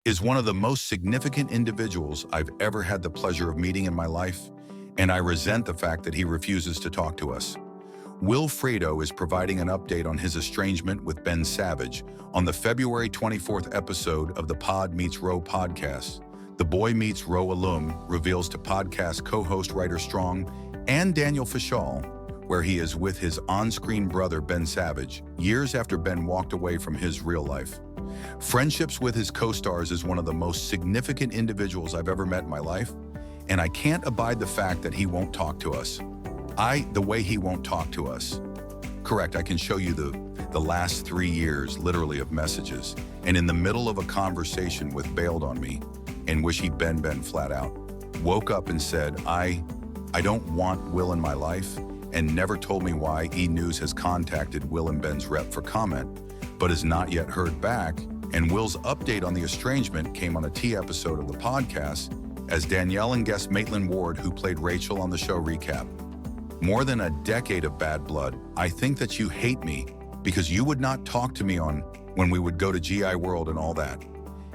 is one of the most significant individuals I've ever had the pleasure of meeting in my life, and I resent the fact that he refuses to talk to us. Will Friedle is providing an update on his estrangement with Ben Savage on the February 24th episode of the Pod Meets Row podcast. The Boy Meets Row alum reveals to podcast co-host Ryder Strong and Daniel Fishall where he is with his on-screen brother Ben Savage, years after Ben walked away from his real life. Friendships with his co-stars is one of the most significant individuals I've ever met in my life, and I can't abide the fact that he won't talk to us. The way he won't talk to us. Correct, I can show you the last 3 years, literally, of messages, and in the middle of a conversation with bailed on me and wish he'd Ben flat out. Woke up and said, I don't want Will in my life, and never told me why. E! News has contacted Will and Ben's rep for comment, but has not yet heard back, and Will's update on the estrangement came on a T episode of the podcast as Danielle and guest Maitland Ward, who played Rachel on the show, recap. More than a decade of bad blood, I think that you hate me because you would not talk to me on when we would go to GI World and all that.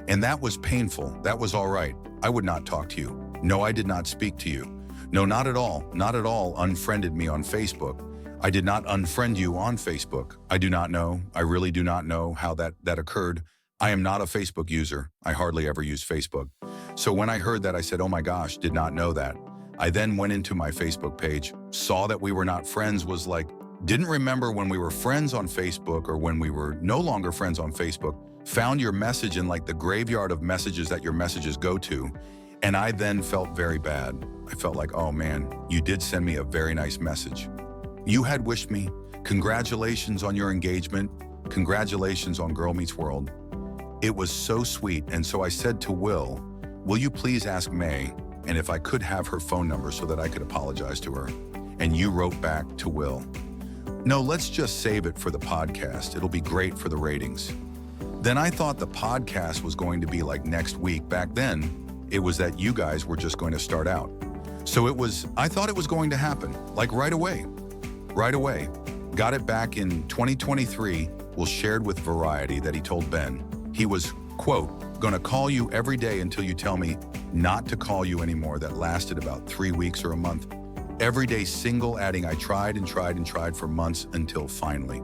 And that was painful. That was all right. I would not talk to you. No, I did not speak to you. No, not at all. Not at all. Unfriended me on Facebook. I did not unfriend you on Facebook. I do not know. I really do not know how that occurred. I am not a Facebook user. I hardly ever use Facebook. So when I heard that, I said, oh my gosh, did not know that. I then went into my Facebook page, saw that we were not friends, was like, didn't remember when we were friends on Facebook or when we were no longer friends on Facebook, found your message in like the graveyard of messages that your messages go to. And I then felt very bad. I felt like, oh man, you did send me a very nice message. You had wished me, congratulations on your engagement, congratulations on Girl Meets World. It was so sweet, and so I said to Will you please ask May, and if I could have her phone number so that I could apologize to her? And you wrote back to Will, no, let's just save it for the podcast. It'll be great for the ratings. Then I thought the podcast was going to be like next week. Back then, it was that you guys were just going to start out. So I thought it was going to happen, like right away. Got it back in 2023, Will shared with Variety that he told Ben he was, quote, gonna call you every day until you tell me not to call you anymore. That lasted about 3 weeks or a month. Every day single, adding I tried and tried and tried for months until finally.